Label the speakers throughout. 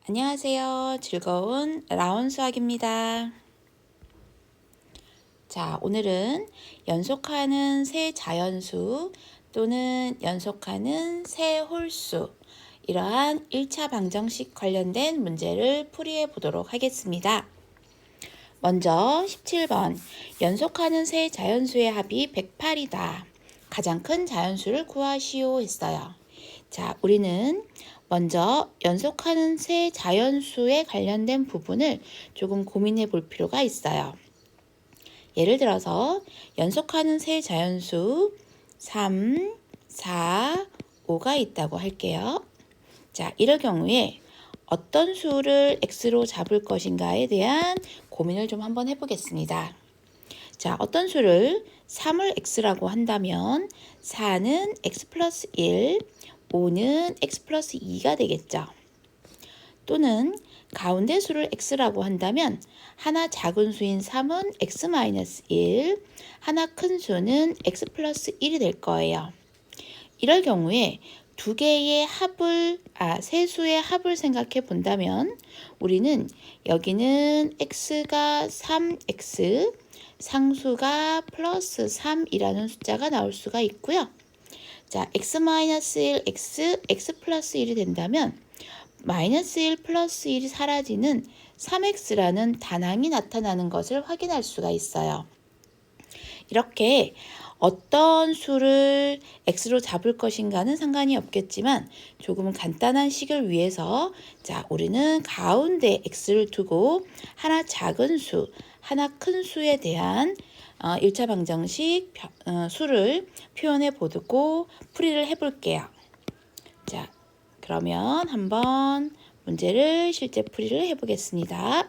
Speaker 1: 안녕하세요. 즐거운 라온 수학입니다. 자, 오늘은 연속하는 세 자연수 또는 연속하는 세 홀수, 이러한 1차 방정식 관련된 문제를 풀이해 보도록 하겠습니다. 먼저 17번, 연속하는 세 자연수의 합이 108이다. 가장 큰 자연수를 구하시오 했어요. 자, 우리는 먼저 연속하는 세 자연수에 관련된 부분을 조금 고민해 볼 필요가 있어요. 예를 들어서 연속하는 세 자연수 3, 4, 5가 있다고 할게요. 자, 이럴 경우에 어떤 수를 x로 잡을 것인가에 대한 고민을 좀 한번 해보겠습니다. 자, 어떤 수를 3을 x라고 한다면 4는 x 플러스 1, 5는 x 플러스 2가 되겠죠. 또는 가운데 수를 x라고 한다면 하나 작은 수인 3은 x 마이너스 1, 하나 큰 수는 x 플러스 1이 될 거예요. 이럴 경우에 세 수의 합을 생각해 본다면 우리는 여기는 x가 3x, 상수가 플러스 3이라는 숫자가 나올 수가 있고요. 자, x-1, x 플러스 1이 된다면 마이너스 1 플러스 1이 사라지는 3x라는 단항이 나타나는 것을 확인할 수가 있어요. 이렇게 어떤 수를 x로 잡을 것인가는 상관이 없겠지만 조금 간단한 식을 위해서 자, 우리는 가운데 x를 두고 하나 작은 수, 하나 큰 수에 대한 1차 방정식 수를 표현해 보고 풀이를 해 볼게요. 자, 그러면 한번 문제를 실제 풀이를 해 보겠습니다.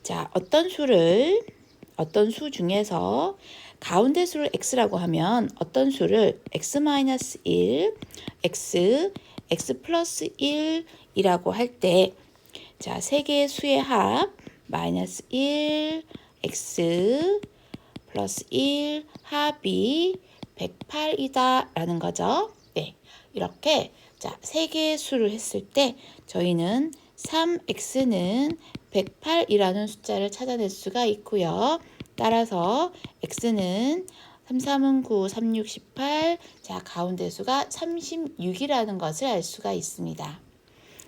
Speaker 1: 자, 어떤 수 중에서 가운데 수를 x라고 하면 어떤 수를 x-1, x 플러스 1이라고 할 때 자, 세 개의 수의 합 마이너스 1, x 플러스 1 합이 108이다 라는 거죠. 네, 이렇게 자, 세 개의 수를 했을 때 저희는 3x는 108이라는 숫자를 찾아낼 수가 있고요. 따라서 x는 3, 3은 9, 3, 6, 18, 자, 가운데 수가 36이라는 것을 알 수가 있습니다.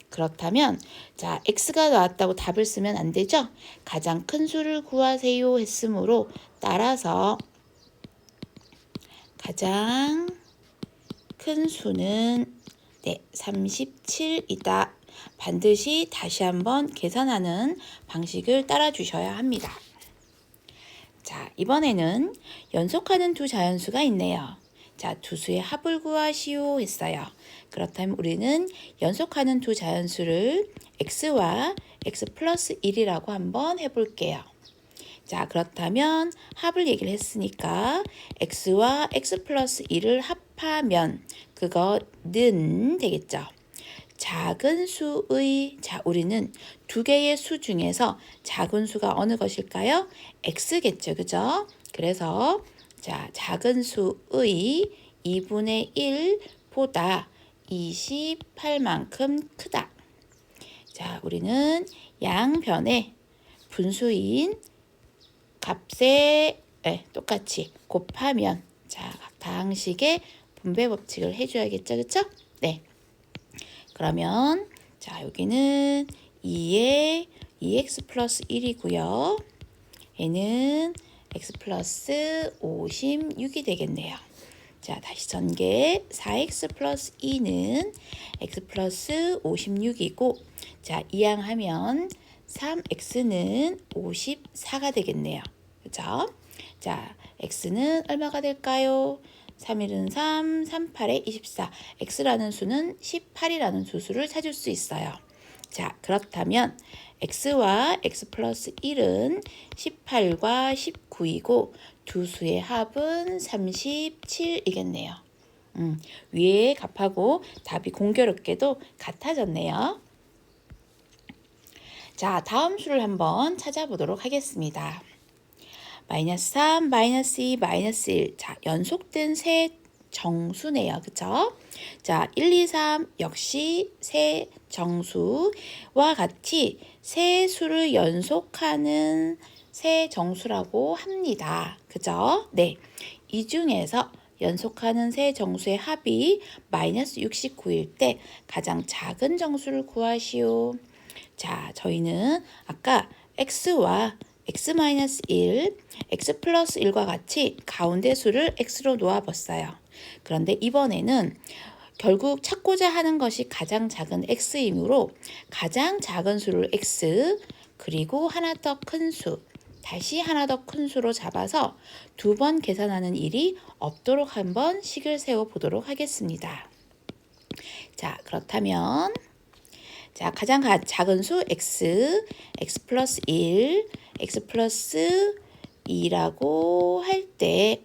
Speaker 1: 그렇다면 자, x가 나왔다고 답을 쓰면 안 되죠? 가장 큰 수를 구하세요 했으므로 따라서 가장 큰 수는 37이다. 반드시 다시 한번 계산하는 방식을 따라 주셔야 합니다. 자, 이번에는 연속하는 두 자연수가 있네요. 자, 두 수의 합을 구하시오 했어요. 그렇다면 우리는 연속하는 두 자연수를 x와 x 플러스 1이라고 한번 해볼게요. 자, 그렇다면 합을 얘기를 했으니까 x와 x 플러스 1을 합하면 그거는 되겠죠. 작은 수의, 자, 우리는 두 개의 수 중에서 작은 수가 어느 것일까요? x겠죠, 그죠? 그래서 자, 작은 수의 2분의 1보다 28만큼 크다. 자, 우리는 양변에 분수인 값에 똑같이 곱하면 자, 각 다항식의 분배 법칙을 해줘야겠죠, 그쵸? 네. 그러면 자, 여기는 2에 2x 플러스 1이고요. 얘는 x 플러스 56이 되겠네요. 자, 다시 전개 4x 플러스 2는 x 플러스 56이고 자, 이항하면 3x는 54가 되겠네요. 그죠? 자, x는 얼마가 될까요? 3일은 3, 38에 24. x라는 수는 18이라는 수수를 찾을 수 있어요. 자, 그렇다면 x와 x 플러스 1은 18과 19이고 두 수의 합은 37이겠네요. 위에 값하고 답이 공교롭게도 같아졌네요. 자, 다음 수를 한번 찾아보도록 하겠습니다. 마이너스 3, 마이너스 2, 마이너스 1. 자, 연속된 세 정수네요. 그쵸? 자, 1, 2, 3 역시 세 정수와 같이 세 수를 연속하는 세 정수라고 합니다. 그죠? 네. 이 중에서 연속하는 세 정수의 합이 마이너스 69일 때 가장 작은 정수를 구하시오. 자, 저희는 아까 x와 x-1, x 플러스 1과 같이 가운데 수를 x로 놓아봤어요. 그런데 이번에는 결국 찾고자 하는 것이 가장 작은 x이므로 가장 작은 수를 x, 그리고 하나 더 큰 수, 다시 하나 더 큰 수로 잡아서 두 번 계산하는 일이 없도록 한번 식을 세워 보도록 하겠습니다. 자, 그렇다면 자, 가장 작은 수 x, x 플러스 1, x 플러스 2라고 할 때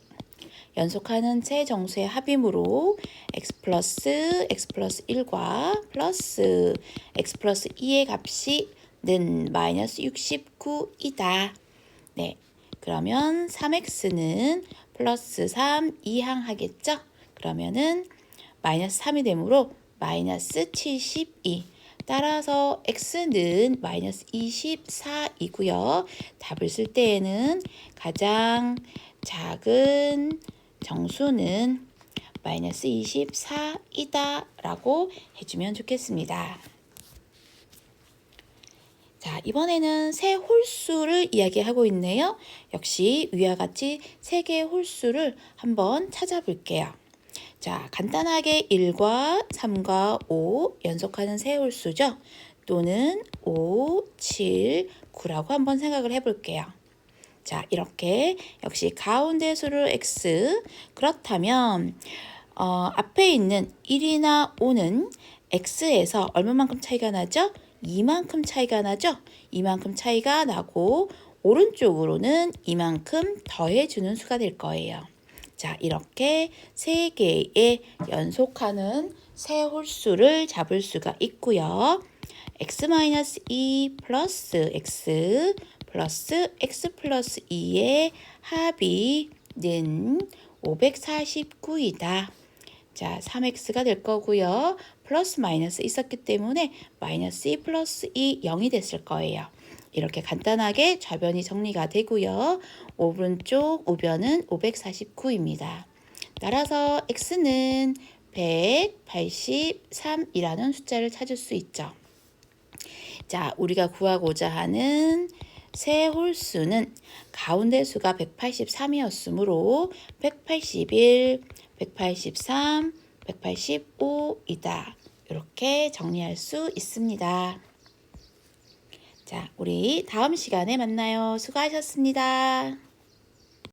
Speaker 1: 연속하는 세 정수의 합이므로 x 플러스 1과 플러스 x 플러스 2의 값이 는 마이너스 69이다. 네, 그러면 3x는 플러스 3 이항하겠죠? 그러면은 마이너스 3이 되므로 마이너스 72. 따라서 x는 마이너스 24이고요. 답을 쓸 때에는 가장 작은 정수는 마이너스 24이다 라고 해주면 좋겠습니다. 자, 이번에는 세 홀수를 이야기하고 있네요. 역시 위와 같이 세 개의 홀수를 한번 찾아볼게요. 자, 간단하게 1과 3과 5 연속하는 세 홀수죠. 또는 5, 7, 9라고 한번 생각을 해볼게요. 자, 이렇게 역시 가운데 수를 x. 그렇다면 앞에 있는 1이나 5는 x에서 얼마만큼 차이가 나죠? 2만큼 차이가 나죠? 이만큼 차이가 나고 오른쪽으로는 이만큼 더해주는 수가 될 거예요. 자, 이렇게 세 개의 연속하는 세 홀수를 잡을 수가 있고요. x-2 플러스 x 플러스 x 플러스 2의 합이 는 549이다. 자, 3x가 될 거고요. 플러스 마이너스 있었기 때문에 마이너스 2 플러스 2 0이 됐을 거예요. 이렇게 간단하게 좌변이 정리가 되고요. 오른쪽 우변은 549입니다. 따라서 x는 183이라는 숫자를 찾을 수 있죠. 자, 우리가 구하고자 하는 세 홀수는 가운데 수가 183이었으므로 181, 183, 185이다. 이렇게 정리할 수 있습니다. 자, 우리 다음 시간에 만나요. 수고하셨습니다.